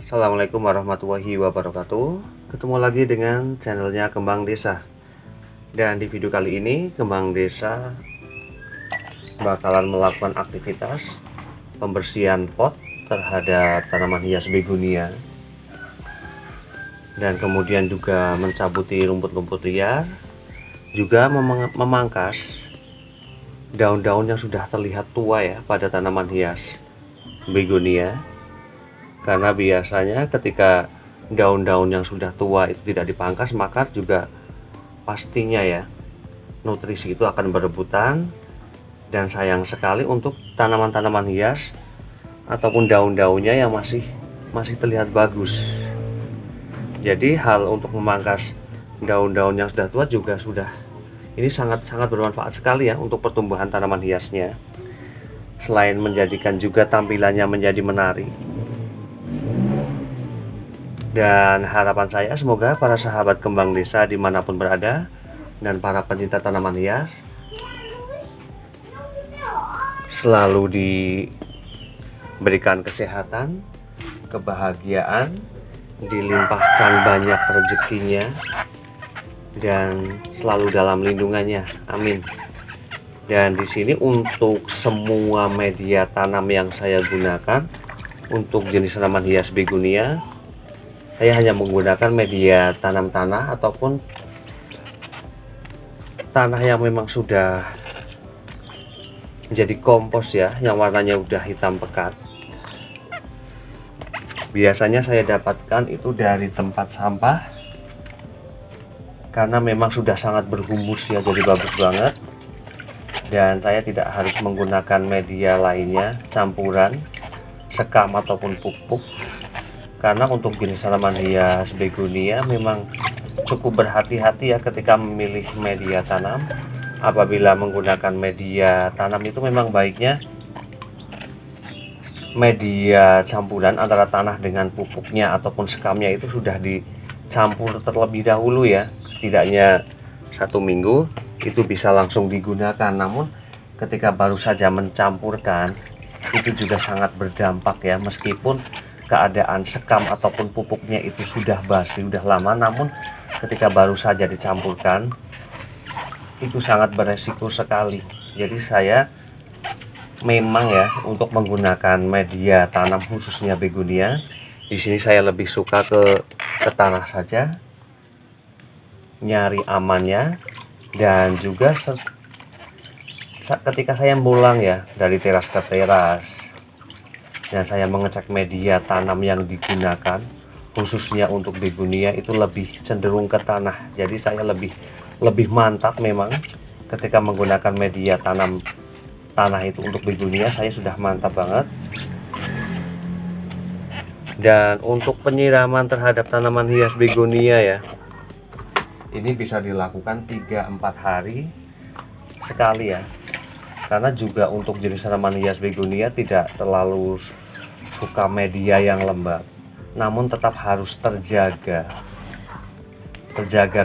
Assalamualaikum warahmatullahi wabarakatuh. Ketemu lagi dengan channelnya Kembang Desa. Dan di video kali ini Kembang Desa bakalan melakukan aktivitas pembersihan pot terhadap tanaman hias begonia, dan kemudian juga mencabuti rumput-rumput liar, juga memangkas daun-daun yang sudah terlihat tua ya pada tanaman hias begonia. Karena biasanya ketika daun-daun yang sudah tua itu tidak dipangkas, maka juga pastinya ya nutrisi itu akan berebutan, dan sayang sekali untuk tanaman-tanaman hias ataupun daun-daunnya yang masih terlihat bagus. Jadi hal untuk memangkas daun-daun yang sudah tua juga ini sangat-sangat bermanfaat sekali ya untuk pertumbuhan tanaman hiasnya. Selain menjadikan juga tampilannya menjadi menarik. Dan harapan saya semoga para sahabat Kembang Desa dimanapun berada dan para pencinta tanaman hias selalu diberikan kesehatan, kebahagiaan, dilimpahkan banyak rezekinya, dan selalu dalam lindungannya. Amin. Dan di sini untuk semua media tanam yang saya gunakan untuk jenis tanaman hias begonia, saya hanya menggunakan media tanam tanah ataupun tanah yang memang sudah menjadi kompos ya, yang warnanya udah hitam pekat. Biasanya saya dapatkan itu dari tempat sampah, karena memang sudah sangat berhumus ya, jadi bagus banget. Dan saya tidak harus menggunakan media lainnya, campuran, sekam ataupun pupuk. Karena untuk jenis tanaman hias begonia memang cukup berhati-hati ya ketika memilih media tanam. Apabila menggunakan media tanam itu memang baiknya media campuran antara tanah dengan pupuknya ataupun sekamnya itu sudah dicampur terlebih dahulu ya, setidaknya 1 minggu itu bisa langsung digunakan. Namun ketika baru saja mencampurkan itu juga sangat berdampak ya, meskipun keadaan sekam ataupun pupuknya itu sudah basi, sudah lama, namun ketika baru saja dicampurkan itu sangat beresiko sekali. Jadi saya memang ya untuk menggunakan media tanam khususnya begonia, di sini saya lebih suka ke tanah saja, nyari amannya. Dan juga ketika saya pulang ya dari teras ke teras dan saya mengecek media tanam yang digunakan khususnya untuk begonia itu lebih cenderung ke tanah. Jadi saya lebih mantap memang ketika menggunakan media tanam tanah itu untuk begonia, saya sudah mantap banget. Dan untuk penyiraman terhadap tanaman hias begonia ya, ini bisa dilakukan 3-4 hari sekali ya. Karena juga untuk jenis tanaman hias begonia tidak terlalu suka media yang lembab, namun tetap harus terjaga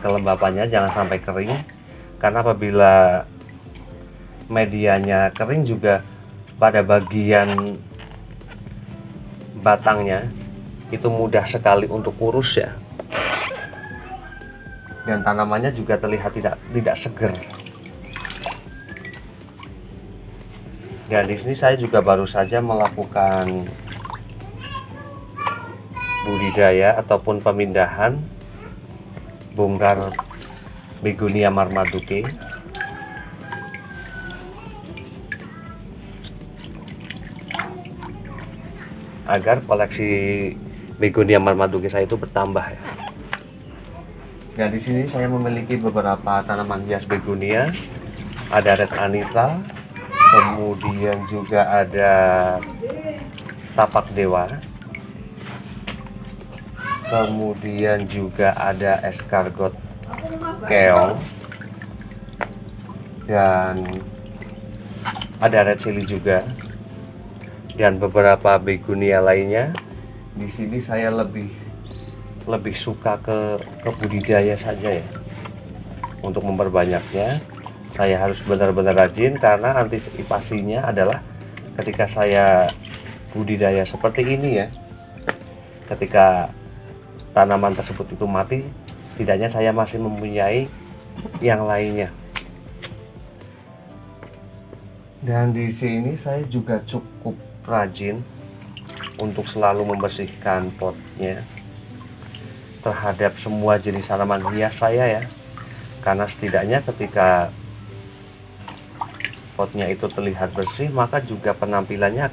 kelembapannya, jangan sampai kering. Karena apabila medianya kering juga pada bagian batangnya itu mudah sekali untuk kurus ya, dan tanamannya juga terlihat tidak seger. Dan di sini saya juga baru saja melakukan budidaya ataupun pemindahan bongkar begonia marmaduke. Agar koleksi begonia marmaduke saya itu bertambah ya. Dan di sini saya memiliki beberapa tanaman hias begonia. Ada Red Anita, kemudian juga ada tapak dewa, kemudian juga ada escargot keong, dan ada red chili juga, dan beberapa begonia lainnya. Di sini saya lebih suka ke budidaya saja ya. Untuk memperbanyaknya saya harus benar-benar rajin, karena antisipasinya adalah ketika saya budidaya seperti ini ya, ketika tanaman tersebut itu mati, tidaknya saya masih mempunyai yang lainnya. Dan di sini saya juga cukup rajin untuk selalu membersihkan potnya terhadap semua jenis tanaman hias saya ya, karena setidaknya ketika potnya itu terlihat bersih, maka juga penampilannya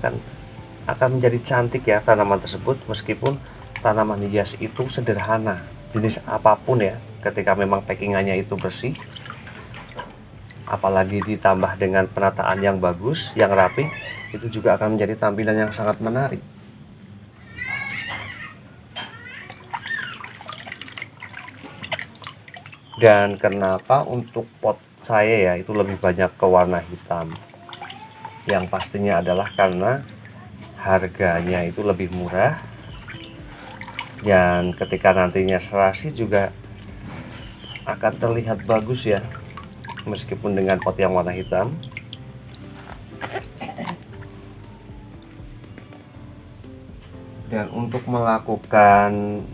akan menjadi cantik ya tanaman tersebut, meskipun tanaman hias itu sederhana jenis apapun ya. Ketika memang packingannya itu bersih, apalagi ditambah dengan penataan yang bagus, yang rapi, itu juga akan menjadi tampilan yang sangat menarik. Dan kenapa untuk pot saya ya itu lebih banyak ke warna hitam? Yang pastinya adalah karena harganya itu lebih murah, dan ketika nantinya serasi juga akan terlihat bagus ya, meskipun dengan pot yang warna hitam. Dan untuk melakukan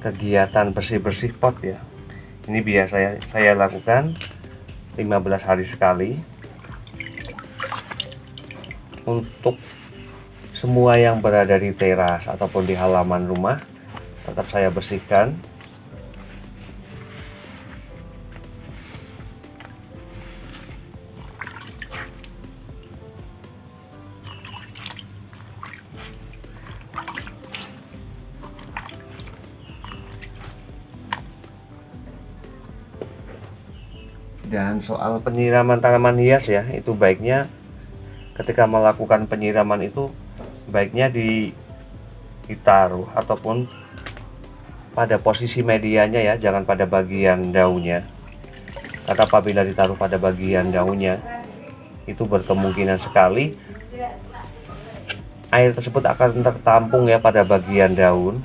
kegiatan bersih-bersih pot ya, ini biasa saya lakukan 15 hari sekali. Untuk semua yang berada di teras ataupun di halaman rumah tetap saya bersihkan. Dan soal penyiraman tanaman hias ya, itu baiknya ketika melakukan penyiraman itu baiknya ditaruh ataupun pada posisi medianya ya, jangan pada bagian daunnya. Karena apabila ditaruh pada bagian daunnya, itu berkemungkinan sekali air tersebut akan tertampung ya pada bagian daun,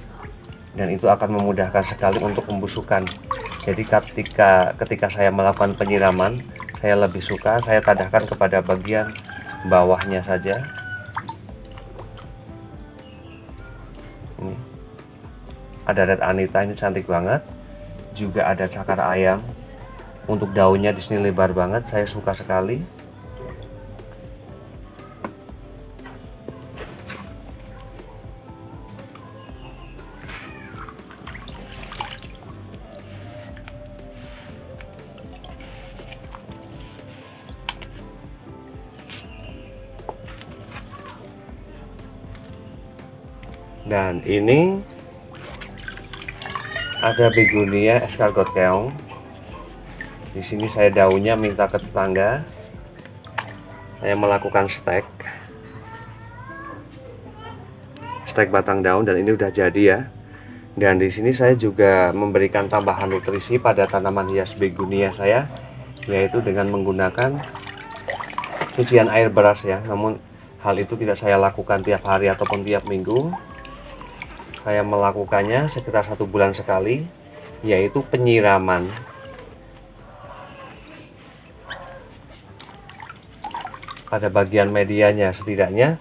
dan itu akan memudahkan sekali untuk pembusukan. Jadi ketika saya melakukan penyiraman, saya lebih suka saya tadahkan kepada bagian bawahnya saja. Ini ada red anita, ini cantik banget. Juga ada cakar ayam. Untuk daunnya di sini lebar banget, saya suka sekali. Dan ini ada begonia escargot keong. Di sini saya daunnya minta ke tetangga. Saya melakukan stek batang daun, dan ini udah jadi ya. Dan di sini saya juga memberikan tambahan nutrisi pada tanaman hias begonia saya, yaitu dengan menggunakan cucian air beras ya. Namun hal itu tidak saya lakukan tiap hari ataupun tiap minggu. Saya melakukannya sekitar 1 bulan sekali, yaitu penyiraman. Pada bagian medianya, setidaknya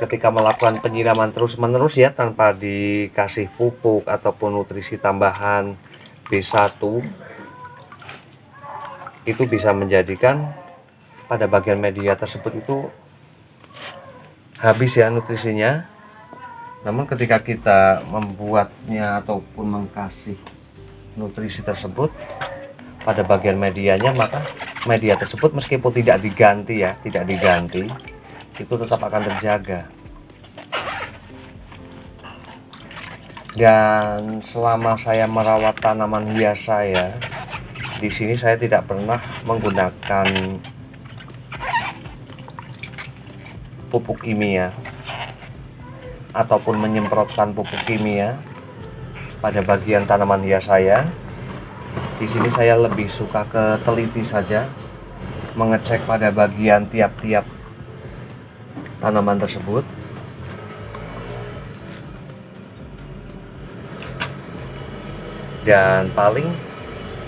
ketika melakukan penyiraman terus-menerus ya, tanpa dikasih pupuk ataupun nutrisi tambahan B1, itu bisa menjadikan pada bagian media tersebut itu habis ya nutrisinya. Namun ketika kita membuatnya ataupun mengkasih nutrisi tersebut pada bagian medianya, maka media tersebut meskipun tidak diganti ya, itu tetap akan terjaga. Dan selama saya merawat tanaman hias saya, di sini saya tidak pernah menggunakan pupuk kimia ataupun menyemprotkan pupuk kimia pada bagian tanaman hias saya. Di sini saya lebih suka ke teliti saja, mengecek pada bagian tiap-tiap tanaman tersebut. Dan paling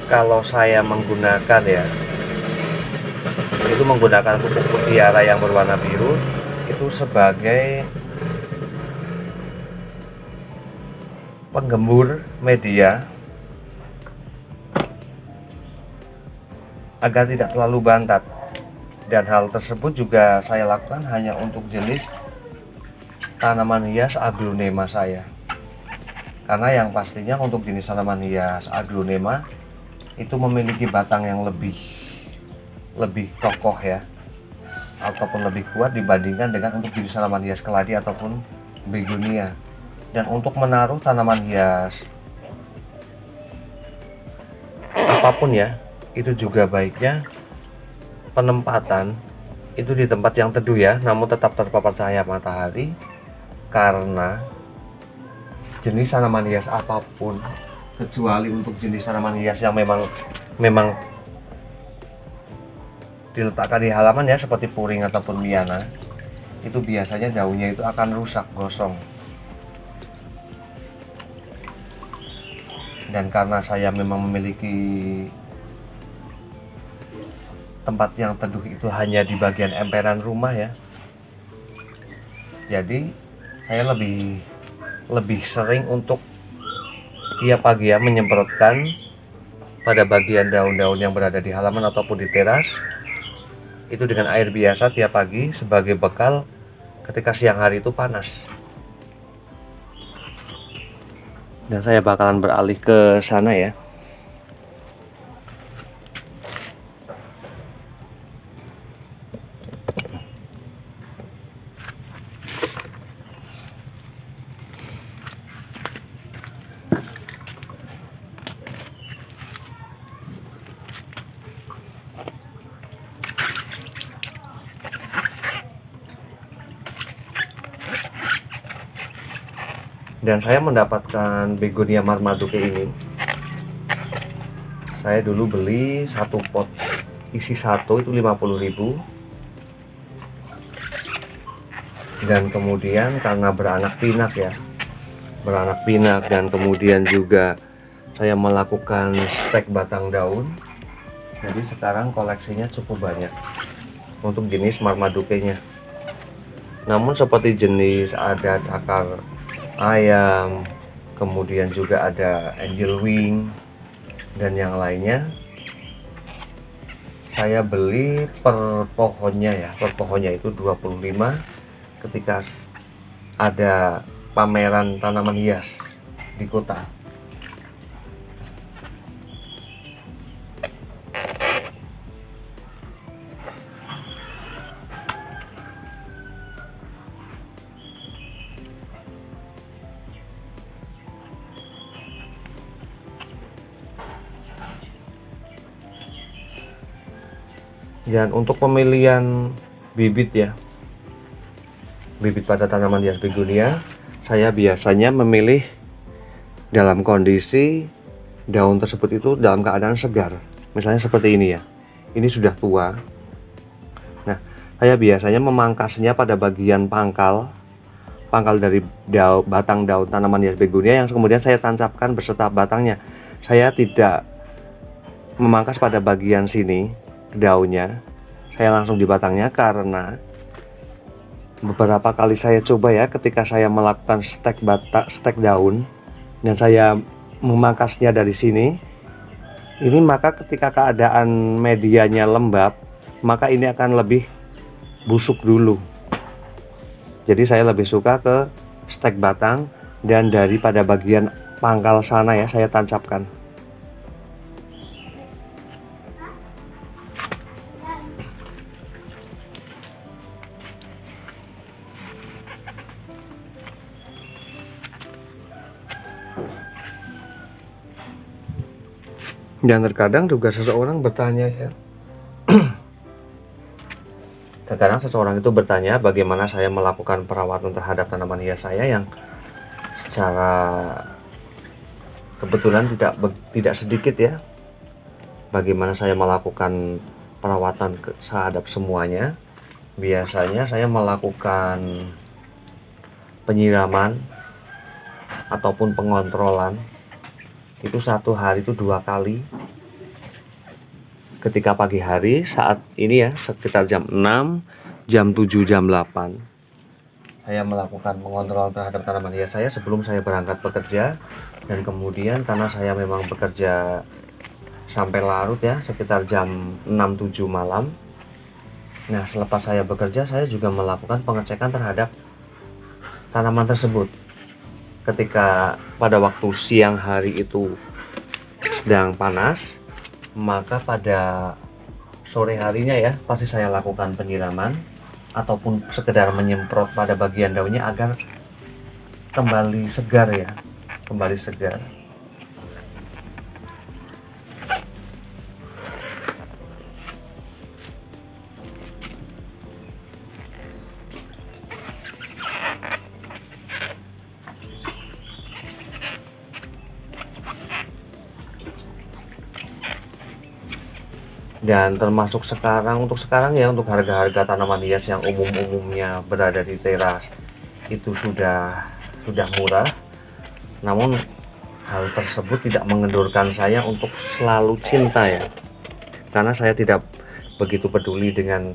kalau saya menggunakan ya, itu menggunakan pupuk mutiara yang berwarna biru, itu sebagai penggembur media agar tidak terlalu bantat, dan hal tersebut juga saya lakukan hanya untuk jenis tanaman hias aglonema saya, karena yang pastinya untuk jenis tanaman hias aglonema itu memiliki batang yang lebih kokoh ya, ataupun lebih kuat dibandingkan dengan untuk jenis tanaman hias keladi ataupun begonia. Dan untuk menaruh tanaman hias apapun ya, itu juga baiknya penempatan itu di tempat yang teduh ya, namun tetap terpapar cahaya matahari, karena jenis tanaman hias apapun, kecuali untuk jenis tanaman hias yang memang diletakkan di halaman ya, seperti puring ataupun miana, itu biasanya daunnya itu akan rusak, gosong. Dan karena saya memang memiliki tempat yang teduh itu hanya di bagian emperan rumah ya, jadi saya lebih sering untuk tiap pagi ya menyemprotkan pada bagian daun-daun yang berada di halaman ataupun di teras itu dengan air biasa tiap pagi sebagai bekal ketika siang hari itu panas. Dan saya bakalan beralih ke sana ya. Dan saya mendapatkan begonia marmaduke ini, saya dulu beli satu pot isi satu itu 50.000, dan kemudian karena beranak pinak dan kemudian juga saya melakukan stek batang daun, jadi sekarang koleksinya cukup banyak untuk jenis marmaduke-nya. Namun seperti jenis ada cakar ayam, kemudian juga ada angel wing dan yang lainnya, saya beli per pohonnya itu 25 ketika ada pameran tanaman hias di kota. Dan untuk pemilihan bibit ya, bibit pada tanaman hias begonia, saya biasanya memilih dalam kondisi daun tersebut itu dalam keadaan segar. Misalnya seperti ini ya, ini sudah tua. Nah, saya biasanya memangkasnya pada bagian pangkal dari batang daun tanaman hias begonia yang kemudian saya tancapkan beserta batangnya. Saya tidak memangkas pada bagian sini daunnya, saya langsung di batangnya, karena beberapa kali saya coba ya ketika saya melakukan stek daun dan saya memangkasnya dari sini, ini maka ketika keadaan medianya lembab, maka ini akan lebih busuk dulu. Jadi saya lebih suka ke stek batang dan daripada bagian pangkal sana ya saya tancapkan. Dan terkadang juga seseorang bertanya ya, terkadang seseorang itu bertanya bagaimana saya melakukan perawatan terhadap tanaman hias saya yang secara kebetulan tidak sedikit ya. Bagaimana saya melakukan perawatan terhadap semuanya? Biasanya saya melakukan penyiraman ataupun pengontrolan itu satu hari itu 2 kali. Ketika pagi hari saat ini ya sekitar jam 6, jam 7, jam 8. saya melakukan pengontrol terhadap tanaman hias saya sebelum saya berangkat bekerja, dan kemudian karena saya memang bekerja sampai larut ya, sekitar jam 6-7 malam. Nah, selepas saya bekerja, saya juga melakukan pengecekan terhadap tanaman tersebut. Ketika pada waktu siang hari itu sedang panas, maka pada sore harinya ya pasti saya lakukan penyiraman ataupun sekedar menyemprot pada bagian daunnya agar kembali segar ya, kembali segar. Dan termasuk sekarang, untuk sekarang ya, untuk harga-harga tanaman hias yang umumnya berada di teras itu sudah murah. Namun hal tersebut tidak mengendurkan saya untuk selalu cinta ya, karena saya tidak begitu peduli dengan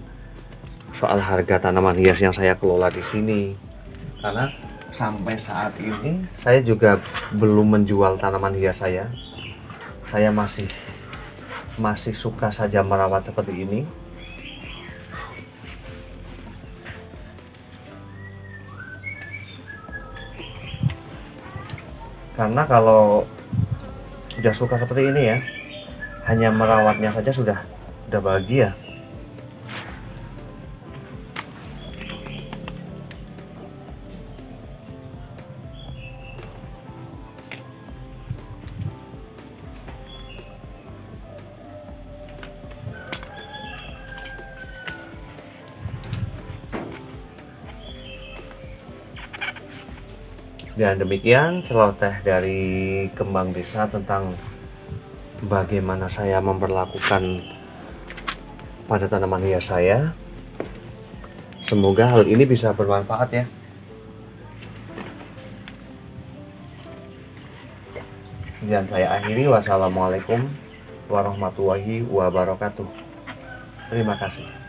soal harga tanaman hias yang saya kelola di sini, karena sampai saat ini saya juga belum menjual tanaman hias saya. Saya masih suka saja merawat seperti ini. Karena kalau sudah suka seperti ini ya, hanya merawatnya saja sudah bahagia. Dan demikian celoteh dari Kembang Desa tentang bagaimana saya memperlakukan pada tanaman hias saya. Semoga hal ini bisa bermanfaat ya. Dan saya akhiri, wassalamualaikum warahmatullahi wabarakatuh. Terima kasih.